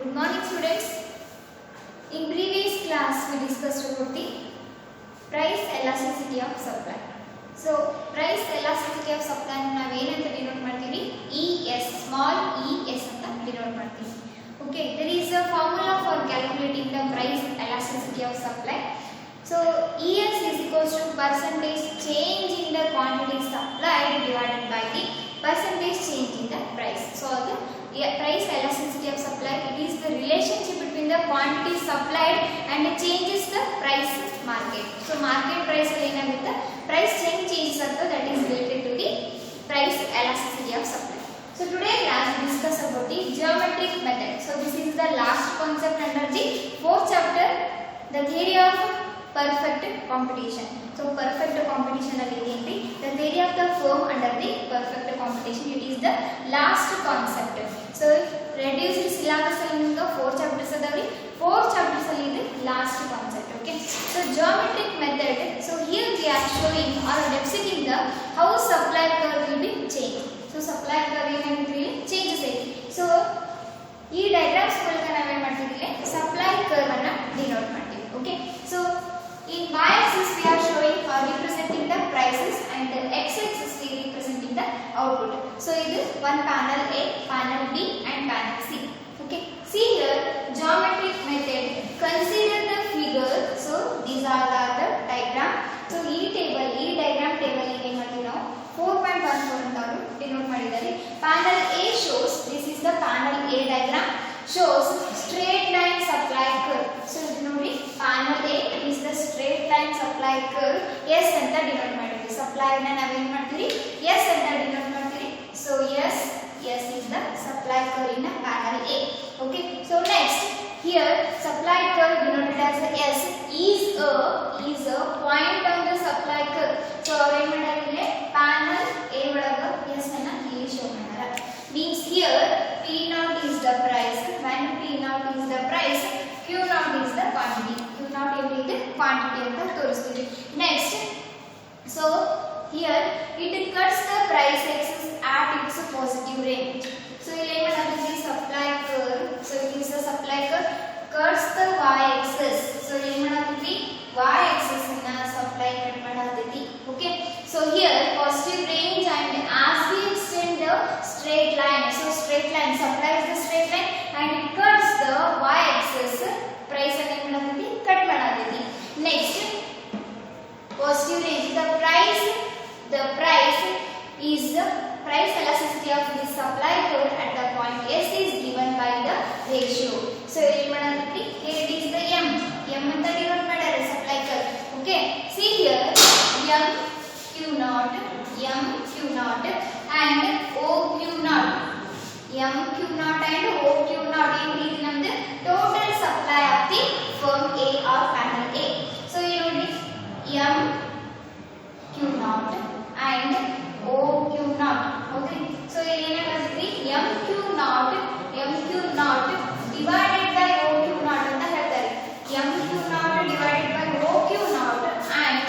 Good morning students. In previous class we discussed about the price elasticity of supply. So price elasticity of supply ನಾವು ಏನಂತ denote ಮಾಡ್ತೀವಿ ES small ES ಅಂತ denote ಮಾಡ್ತೀವಿ. Okay, there is a formula for calculating the price elasticity of supply. So ES is equals to percentage change in the quantity supplied divided by the percentage change in the price. So the price elasticity of supply, it is the relationship between the quantity supplied and it changes the price market. So market price the price changes that is related to the price elasticity of supply. So today class we discuss about the geometric method. So this is the last concept under the fourth chapter, the theory of perfect competition. So perfect competition alli the theory of the firm under the perfect competition, it is the last concept. So reduced syllabus alli four chapters adavi, four chapters alli the last concept. Okay, so geometric method. So here we are showing or depicting the how supply curve will be changed. So supply curve really changes it. So ee diagrams ಮೂಲಕ ನಾವು ಏನು ಮಾಡ್ತಿದ್ದೀವಿ supply curve ಅನ್ನು denote ಮಾಡ್ತೀವಿ. Okay, so in y-axis we are showing or representing the prices and the x-axis we representing the output. So it is one panel A, panel B and panel C. Okay, see here geometric method, consider the figure. So these are the diagram. So diagram table ಏನು ಮಾಡ್ತೀವಿ ನಾವು 4.14 ಅಂತ ಅವರು denote ಮಾಡಿದ್ದಾರೆ. Panel A shows, this is the panel A diagram, shows straight line supply curve. So ನೋಡಿ panel A is the straight line supply curve. S ಅಂತ denote ಮಾಡಿದ್ವಿ. Supply ನ ನಾವು ಏನು ಮಾಡ್ತೀವಿ S ಅಂತ ಡಿನೋಟ್ ಮಾಡ್ತೀವಿ. So S is the supply curve in panel A. Okay, so next here supply curve denoted as S is a point on the supply curve. So ಏನು ಮಾಡಿದ್ರೆ panel A ಒಳಗೆ S ಅನ್ನ ಇಲ್ಲಿ show ಮಾಡ್ಯಾರ. Means here P0 is the price. When P0 is the price, Q0 is the quantity. Q0 is the quantity ಅಂತ ತೋರಿಸ್ತೀವಿ. Next, so here it cuts the price axis at its positive range. So ಇಲ್ಲಿ ಏನು ಮಾಡ್ತೀವಿ supply curve. So it is the supply curve cuts the y axis. So ಏನು ಮಾಡ್ತೀವಿ y axis ನ supply cut ಮಾಡಾಕತ್ತಿ. Okay, so here positive range and as we extend the straight line, so straight line supply is the straight line and it cuts the y axis, price ಅನ್ನು ಏನು ಮಾಡಾಕತ್ತಿ cut ಮಾಡಾಕತ್ತಿ. Next, positive range, the price is the price elasticity of this supply curve at the point S is given by the ratio. So ಏನು ಮಾಡಾಕತ್ತಿ here it is the m ಅಂತ denote ಮಾಡ್ಯಾರ supply curve. Okay, see here m Q0 and OQ0. M Q0 and OQ0 is the total supply of the firm A or panel A. So you know M Q0 and OQ0. Okay, so you know M Q0 divided by OQ0 ಅಂತ ಹೇಳ್ತಾರೆ. M Q0 divided by OQ0 and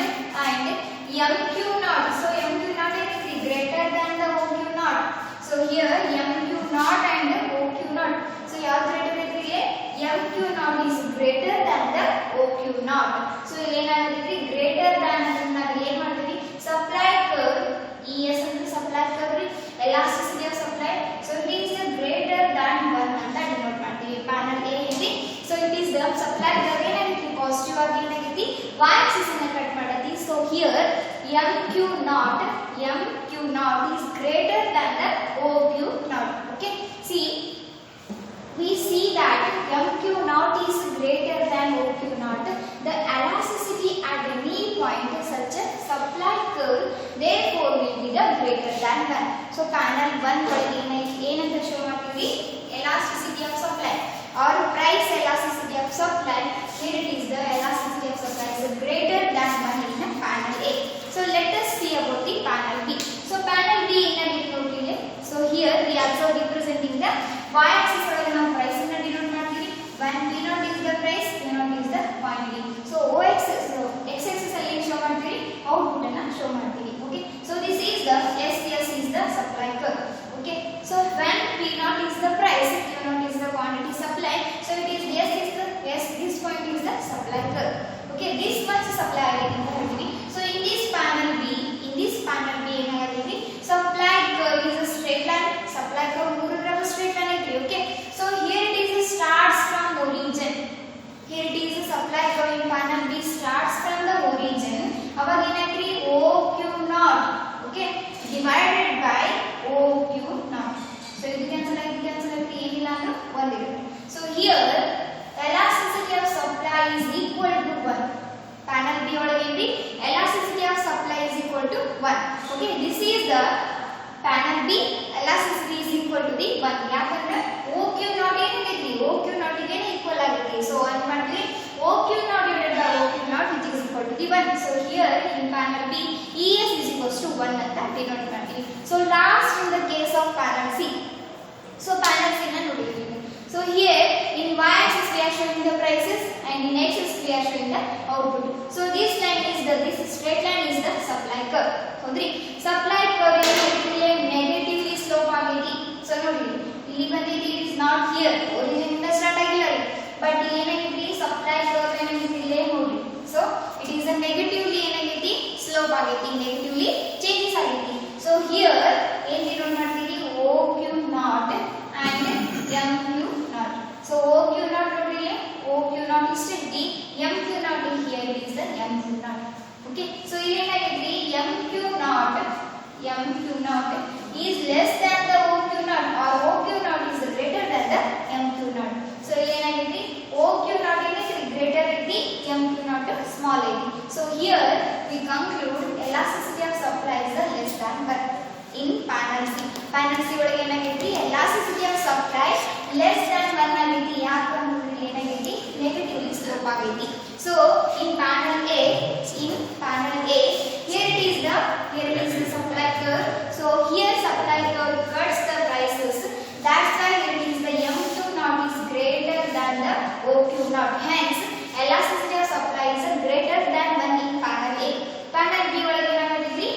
M Q0. So M Q0 is greater than the OQ0. So here M Q0 and OQ0. So ಯಾವುದು greater ಇದೆ M Q0 is greater than the OQ0. So ಇಲ್ಲಿ ಏನಾಗುತ್ತೆ greater than ಅದನ್ನ ನಾವು ಏನು ಮಾಡ್ತೀವಿ supply curve ES ಅಂದ್ರೆ supply curve elasticity of supply. So it is the greater than 1 ಅಂತ ಡಿನೋಟ್ ಮಾಡ್ತೀವಿ. Panel A ಇದೆ. So it is the supply curve ಏನಾಗುತ್ತೆ ಪಾಸಿಟಿವ್ ಆಗಿ ಏನಾಗುತ್ತೆ y axis ಅನ್ನು ಕಟ್ ಮಾಡತಿ. So here MQ0 is greater than the OQ0. Okay, see we see that MQ0 is greater than OQ0. The elasticity at any point such a supply curve therefore will be the greater than 1. So panel 1 ಒಳಗೆ ಏನಂತ show ಮಾಡ್ತೀವಿ elasticity of supply or price elasticity of supply. Here it is the elasticity of supply is greater than 1 in panel A. So let us see about the panel B. So panel B in a denote ಇದೆ. So here we also representing the y axis ಒಳಗೆ ನಾವು price ಅನ್ನು denote ಮಾಡ್ತೀವಿ. When P0 is the price, Q0 is the quantity. So x axis ಅಲ್ಲಿ show ಮಾಡ್ತೀವಿ, output ಅನ್ನು show ಮಾಡ್ತೀವಿ. Okay, so this is the S is the supply curve. Okay, so when P0 is the price, Q0 is the quantity. ಬಂದಿರುತ್ತೆ. So here elasticity of supply is equal to 1. Panel B ಒಳಗೆ ಏನ್ರಿ elasticity of supply is equal to 1. Okay, this is the panel B, elasticity is equal to the 1. ಯಾಕಂದ್ರೆ OQ not ಏನಾಗೈತಿ OQ not ಗೆ equal ಆಗೈತಿ. So ಏನು ಮಾಡ್ತೀವಿ OQ not divided by OQ not which is equal to the 1. So here in panel B ES is equals to 1 ಅಂತ denote ಮಾಡ್ತೀವಿ. So last in the case of panel C. So panel C ನ ನೋಡಿದ್ವಿ. So here in y-axis we are showing the prices and in x-axis we are showing the output. So this line is this straight line is the supply curve. ಹೌದ್ರಿ supply curve ಏನಾಗಿದ್ರೆ negatively slope ಆಗೈತಿ. So ನೋಡಿ ಇಲ್ಲಿ ಬಂದಿದೆ it is not here origin ಇಂದ start ಆಗಿಲ್ಲ ರೀ but ಇಲ್ಲಿ ಏನಾಗಿದ್ರಿ supply curve ಏನಾಗಿತ್ತು ಇಲ್ಲೇ ನೋಡಿ. So it is a negatively ಏನಾಗೈತಿ slope ಆಗೈತಿ negatively changes ಆಗೈತಿ. So here ಏನು ಡಿನೋಟ್ ಮಾಡ್ತೀವಿ OQ not and MQ not. So OQ not ನೋಡಿದ್ರೆ OQ not is the MQ not here it is the MQ not. Okay, so ಇಲ್ಲಿ ಏನಾಗೈತಿ MQ not is less than the OQ not or OQ not is greater than the MQ not. So ಇಲ್ಲಿ ಏನಾಗೈತಿ OQ not is greater than the MQ not small ಐತಿ. So here we conclude elasticity of supply is the less than 1 in panel C. Panel C ಒಳಗೆ ಏನಾಗೈತಿ elasticity of supply less than 1 ಆಗೈತಿ. ಯಾಕಂದ್ರೆ ಇಲ್ಲಿ ಏನಾಗೈತಿ negatively slope ಆಗೈತಿ. So in panel A here it is the supply curve. So here supply curve cuts the prices. That's why it is the MQ not is greater than the OQ not. Hence elasticity of supply is greater than 1 in panel A. Panel B ಒಳಗೆ ಏನಾಗೈತಿ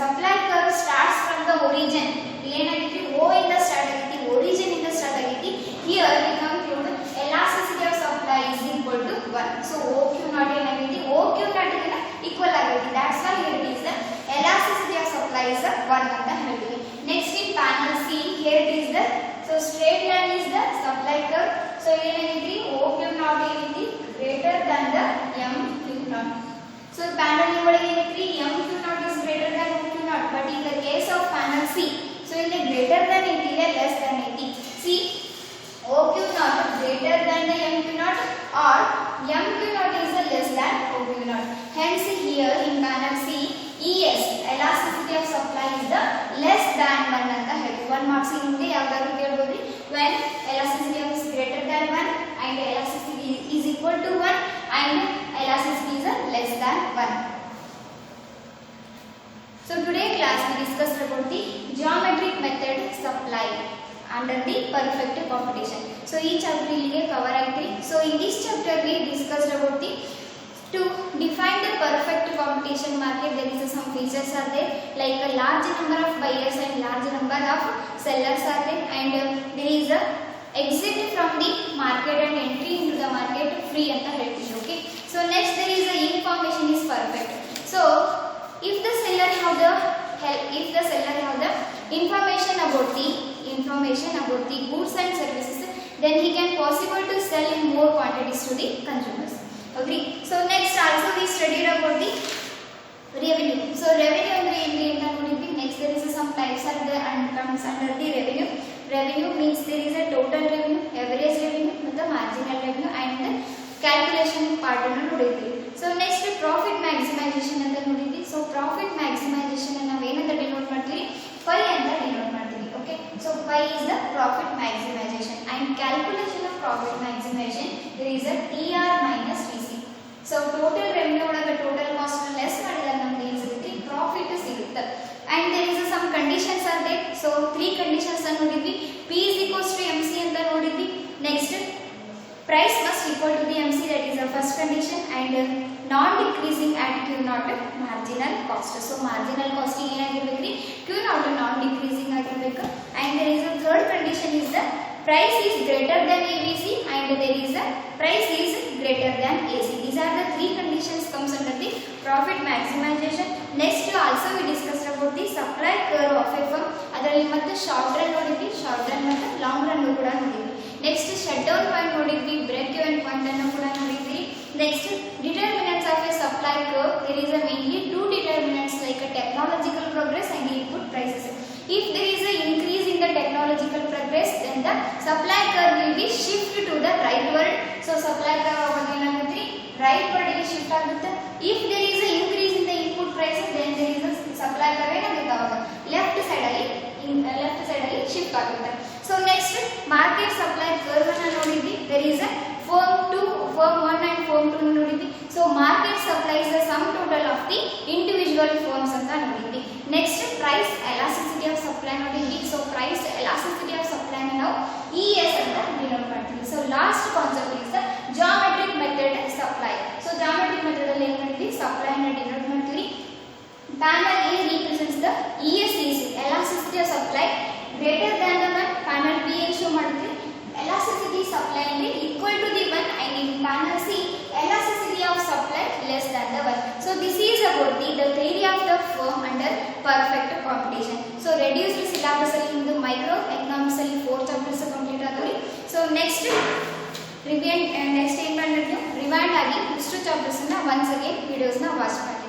supply curve starts from the origin. ಇಲ್ಲಿ ಏನಾಗೈತಿ O ಇಂದ start ಆಗೈತಿ origin ಇಂದ start ಆಗೈತಿ. Here we conclude elasticity of supply is equal to 1. So OQ not ಏನಾಗೈತಿ OQ not ಗೆ equal ಆಗೈತಿ. That's why here it is the elasticity of supply is 1 ಅಂತ ಹೇಳ್ತೀವಿ. Next in panel C here it is the so straight line is the supply curve. So ಏನಾಗೈತಿ OQ not ಏನೈತಿ greater than the MQ not. So panel A ಒಳಗೆ ಏನೈತಿ MQ not is greater than OQ not, but in the case of panel C so ಇಲ್ಲಿ greater than ಐತಿ ಇಲ್ಲ less than ಐತಿ. See OQ not greater than the MQ not or MQ not is less than OQ not. Hence here in panel C ES elasticity of supply is the less than 1 ಅಂತ ಹೇಳ್ತೀವಿ. 1 marks ನಿಮಗೆ ಯಾವಾಗಲೂ ಕೇಳಬಹುದು when elasticity is greater than 1 and elasticity is equal to 1 and elasticity is less than 1. So today class we discussed about the geometric method supply under the perfect competition. So each chapter ilige cover aitri. So in this chapter we discussed about the to define the perfect competition market. There is some features are there like a large number of buyers and large number of sellers are there, and there is a exit from the market and entry into the market free anta helthivi. Okay, so next there is a information is perfect. So if the seller have the information about the goods and services, then he can possible to sell in more quantities to the consumers. Agree? So next also we studied about the revenue. So revenue andre eni anta nodidvi. Next there is some types are there and comes under the revenue. Revenue means there is a total revenue, average revenue, ಮತ್ತು marginal revenue and the calculation part ಅನ್ನು ನೋಡಿದ್ವಿ. So next profit maximization ಅಂತ ನೋಡಿದ್ವಿ. So profit maximization ಅನ್ನು ನಾವು ಏನಂತ denote ಮಾಡ್ತೀವಿ phi ಅಂತ ಡಿನೋಟ್ ಮಾಡ್ತೀವಿ. Okay, so phi is the profit maximization and calculation of profit maximization there is a TR minus TC. So total revenue ಒಳಗೆ total cost less ಮಾಡಿದಾಗ ನಮಗೆ ಏನು ಸಿಗುತ್ತೆ profit ಸಿಗುತ್ತೆ. And there is some conditions are there. So 3 conditions ಅನ್ನು ನೋಡಿದ್ವಿ. P is equals to MC ಅಂತ ನೋಡಿದ್ವಿ. Next price must equal to the MC, that is the first condition, and non decreasing at Q naught marginal cost. So marginal cost ಏನಾಗಿರಬೇಕ್ರಿ Q naught non decreasing ಆಗಿರಬೇಕು. And there is a third condition is the price is greater than ABC and there is a price is greater than AC. These are the 3 conditions comes under the profit maximization. Next also we discussed about the supply curve of a firm. ಅದರಲ್ಲಿ ಮತ್ತೆ short run ನೋಡಿದ್ವಿ, short run ಮತ್ತು long run ಕೂಡ ನೋಡಿದ್ವಿ. Next shut down point ನೋಡಿದ್ವಿ, break even point ಅನ್ನು ಕೂಡ ನೋಡಿದ್ವಿ. Next determinants of a supply curve. There is a mainly 2 determinants like a technological progress and input prices. If there is a increase in the technological progress, then the the supply curve will be shift to the rightward. So supply curve ಅವಾಗ ಏನಾಗುತ್ತೆ rightward ಗೆ shift ಆಗುತ್ತೆ. If there is a increase in the input prices, then there is a supply curve ಏನಾಗುತ್ತೆ ಅವಾಗ left side ಅಲ್ಲಿ shift ಆಗುತ್ತೆ. So next market supply curve ಅನ್ನು ನೋಡಿದ್ವಿ. There is a firm 2, firm 1 and firm 2 ನೋಡಿದ್ವಿ. So market supply is the sum total of the individual firms ಅಂತ ನೋಡಿದ್ವಿ. Next price elasticity of supply ನೋಡಿದ್ವಿ. So price elasticity of supply ನ ನಾವು ES ಅಂತ denote ಮಾಡ್ತೀವಿ. So last concept is the geometric method supply. So geometric method ಅಲ್ಲಿ ಏನು ಮಾಡ್ತೀವಿ supply ನ ಡಿನೋಟ್ ಮಾಡ್ತೀವಿ. Panel A represents the ES elasticity of supply greater than the one. Panel B ಏನು ಶೋ ಮಾಡುತ್ತೆ elasticity supply is equal to the one, and in panel C elasticity of supply less than the one. So this is about the theory of the firm under perfect competition. So reduced syllabus ಅಲ್ಲಿ ಇಂದು micro economics ಅಲ್ಲಿ 4 chapters complete ಆದವು. So next ಏನು ಮಾಡಿದ್ವಿ rewind ಆಗಿ ಇಷ್ಟು chapters ನ once again videos ನ watch ಮಾಡಿ